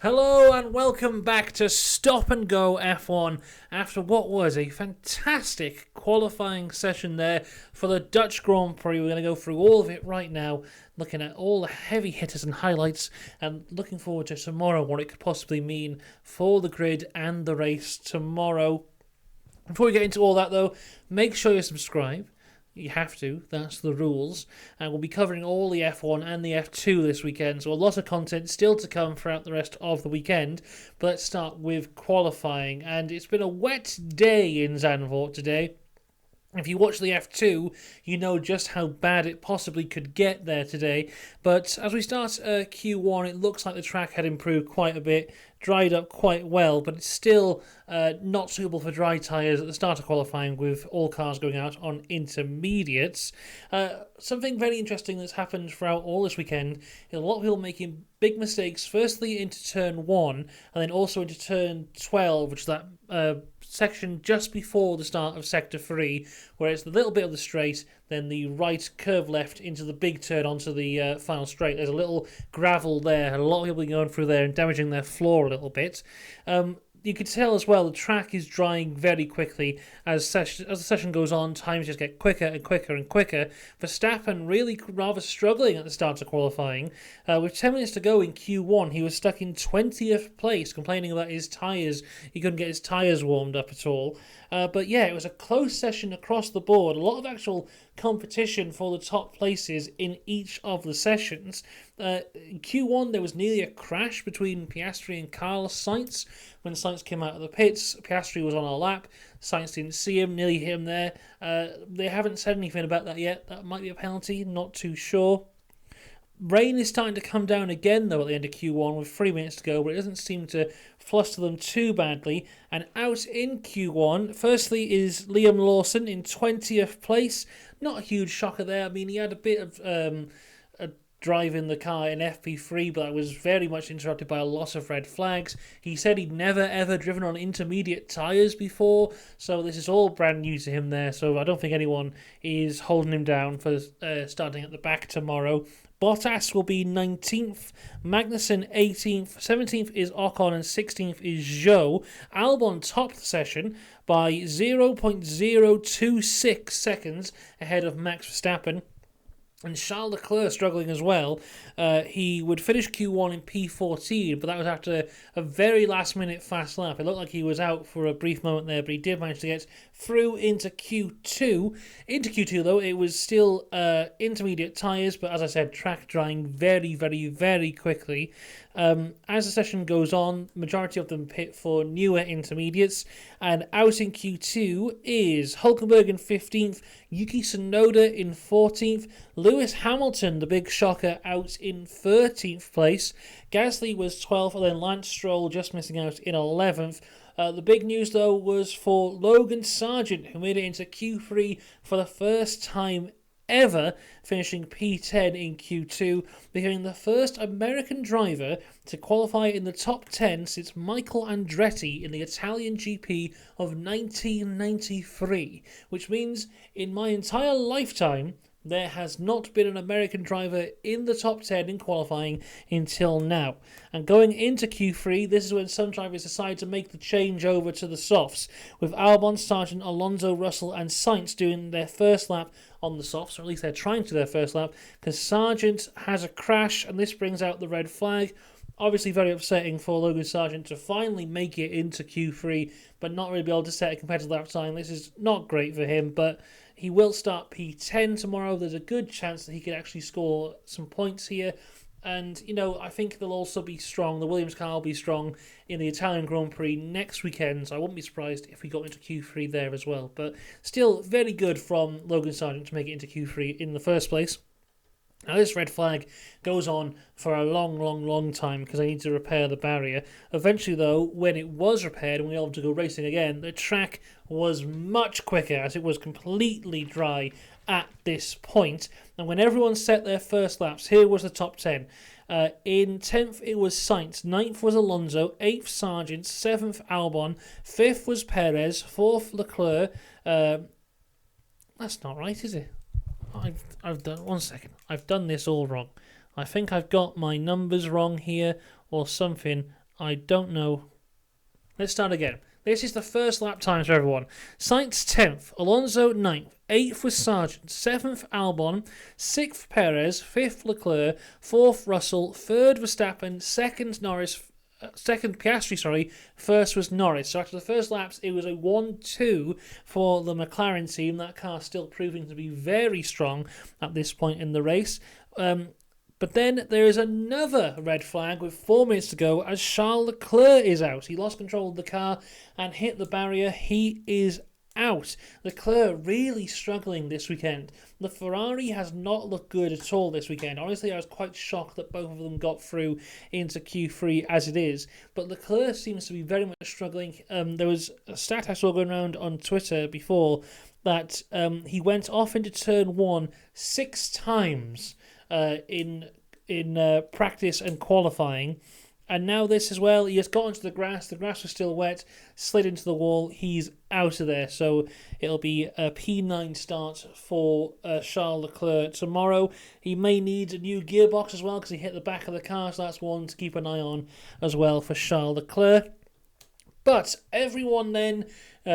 Hello and welcome back to Stop and Go F1 after what was a fantastic qualifying session there for the Dutch Grand Prix. We're going to go through all of it right now, looking at all the heavy hitters and highlights and looking forward to tomorrow, what it could possibly mean for the grid and the race tomorrow. Before we get into all that though, make sure you subscribe. You have to, that's the rules. And we'll be covering all the F1 and the F2 this weekend, so a lot of content still to come throughout the rest of the weekend. But let's start with qualifying. And it's been a wet day in Zandvoort today. If you watch the F2, you know just how bad it possibly could get there today. But as we start Q1, it looks like the track had improved quite a bit, dried up quite well, but it's still not suitable for dry tyres at the start of qualifying with all cars going out on intermediates. Something very interesting that's happened throughout all this weekend is a lot of people making big mistakes, firstly into turn 1 and then also into turn 12, which is that section just before the start of sector 3, where it's the little bit of the straight, then the right curve left into the big turn onto the final straight. There's a little gravel there, and a lot of people going through there and damaging their floor a little bit. You could tell as well the track is drying very quickly as the session goes on. Times just get quicker and quicker and quicker. Verstappen really rather struggling at the start of qualifying. With 10 minutes to go in Q1, he was stuck in 20th place, complaining about his tyres. He couldn't get his tyres warmed up at all. But yeah, it was a close session across the board. A lot of actual competition for the top places in each of the sessions. In Q1, there was nearly a crash between Piastri and Carlos Sainz. When Sainz came out of the pits, Piastri was on a lap. Sainz didn't see him, nearly hit him there. They haven't said anything about that yet. That might be a penalty, not too sure. Rain is starting to come down again, though, at the end of Q1 with 3 minutes to go, but it doesn't seem to fluster them too badly. And out in Q1, firstly is Liam Lawson in 20th place. Not a huge shocker there. I mean, he had a bit of a drive in the car in FP3, but that was very much interrupted by a lot of red flags. He said he'd never ever driven on intermediate tyres before, so this is all brand new to him there, so I don't think anyone is holding him down for starting at the back tomorrow. Bottas will be 19th, Magnussen 18th, 17th is Ocon and 16th is Zhou. Albon topped the session by 0.026 seconds ahead of Max Verstappen. And Charles Leclerc struggling as well. He would finish Q1 in P14, but that was after a very last-minute fast lap. It looked like he was out for a brief moment there, but he did manage to get through into Q2. Into Q2, though, it was still intermediate tyres, but as I said, track drying very, very, very quickly. As the session goes on, majority of them pit for newer intermediates, and out in Q2 is Hulkenberg in 15th, Yuki Tsunoda in 14th, Lewis Hamilton, the big shocker, out in 13th place, Gasly was 12th, and then Lance Stroll just missing out in 11th. The big news, though, was for Logan Sargent, who made it into Q3 for the first time ever, finishing P10 in Q2, becoming the first American driver to qualify in the top 10 since Michael Andretti in the Italian GP of 1993, which means in my entire lifetime there has not been an American driver in the top 10 in qualifying until now. And going into Q3, this is when some drivers decide to make the change over to the softs, with Albon, Sargent, Alonso, Russell and Sainz doing their first lap on the softs, or at least they're trying to do their first lap, because Sargent has a crash and this brings out the red flag. Obviously very upsetting for Logan Sargent to finally make it into Q3, but not really be able to set a competitive lap time. This is not great for him, but he will start P10 tomorrow. There's a good chance that he could actually score some points here. And, you know, I think they'll also be strong. The Williams car will be strong in the Italian Grand Prix next weekend. So I wouldn't be surprised if we got into Q3 there as well. But still very good from Logan Sargent to make it into Q3 in the first place. Now this red flag goes on for a long time because I need to repair the barrier. Eventually though, when it was repaired and we were able to go racing again, the track was much quicker as it was completely dry at this point. And when everyone set their first laps, here was the top 10. In 10th it was Sainz, 9th was Alonso, 8th Sargent, 7th Albon, 5th was Perez, 4th Leclerc. That's not right, is it? I've done, one second, I've done this all wrong. I think I've got my numbers wrong here or something. I don't know. Let's start again. This is the first lap times for everyone. Sainz 10th, Alonso 9th, 8th was Sargent, 7th Albon, 6th Perez, 5th Leclerc, 4th Russell, 3rd Verstappen, 2nd Norris, 2nd Piastri, 1st was Norris. So after the first laps, it was a 1-2 for the McLaren team. That car still proving to be very strong at this point in the race. But then there is another red flag with 4 minutes to go as Charles Leclerc is out. He lost control of the car and hit the barrier. He is out. Leclerc really struggling this weekend. The Ferrari has not looked good at all this weekend. Honestly, I was quite shocked that both of them got through into Q3 as it is. But Leclerc seems to be very much struggling. There was a stat I saw going around on Twitter before that he went off into turn 1 6 times in practice and qualifying, and now this as well. He has got onto the grass was still wet, slid into the wall, he's out of there. So it'll be a P9 start for Charles Leclerc tomorrow. He may need a new gearbox as well because he hit the back of the car, so that's one to keep an eye on as well for Charles Leclerc. But everyone then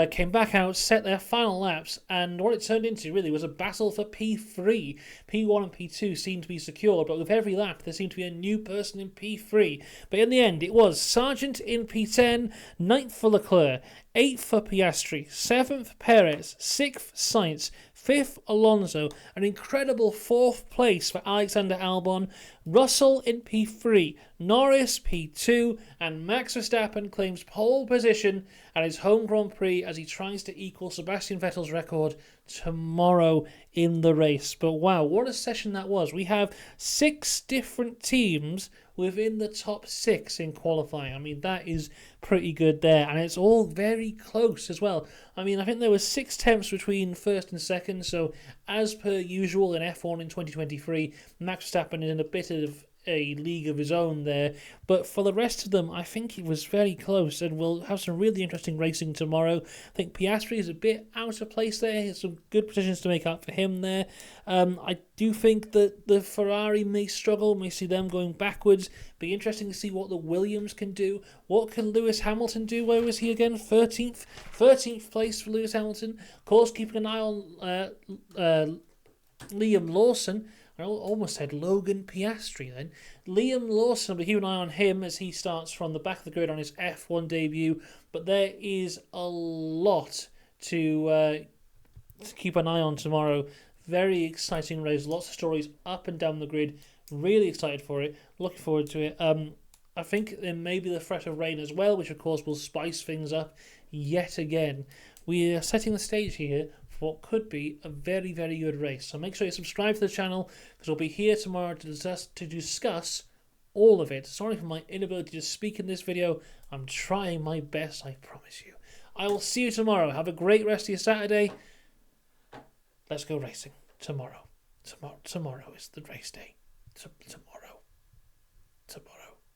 came back out, set their final laps, and what it turned into really was a battle for P3. P1 and P2 seemed to be secure, but with every lap there seemed to be a new person in P3. But in the end, it was Sargent in P10, 9th for Leclerc, 8th for Piastri, 7th Perez, 6th Sainz, 5th Alonso, an incredible 4th place for Alexander Albon, Russell in P3, Norris P2, and Max Verstappen claims pole position at his home Grand Prix as he tries to equal Sebastian Vettel's record tomorrow in the race. But wow, what a session that was. We have 6 different teams within the top 6 in qualifying. I mean, that is pretty good there, and it's all very close as well. I mean, I think there were 6 tenths between first and second, so as per usual in F1 in 2023, Max Verstappen is in a bit of a league of his own there, but for the rest of them I think it was very close, and we'll have some really interesting racing tomorrow. I think Piastri is a bit out of place there. He has some good positions to make up for him there. I do think that the Ferrari may struggle, may see them going backwards. Be interesting to see what the Williams can do. What can Lewis Hamilton do? Where was he again? 13th place for Lewis Hamilton. Of course, keeping an eye on Liam Lawson. I almost said Logan Piastri then. Liam Lawson, will be keeping an eye on him as he starts from the back of the grid on his F1 debut. But there is a lot to keep an eye on tomorrow. Very exciting race. Lots of stories up and down the grid. Really excited for it. Looking forward to it. I think there may be the threat of rain as well, which of course will spice things up yet again. We are setting the stage here for what could be a very, very good race. So make sure you subscribe to the channel because we'll be here tomorrow to discuss all of it. Sorry for my inability to speak in this video. I'm trying my best, I promise you. I will see you tomorrow. Have a great rest of your Saturday. Let's go racing tomorrow. Tomorrow is the race day. Tomorrow.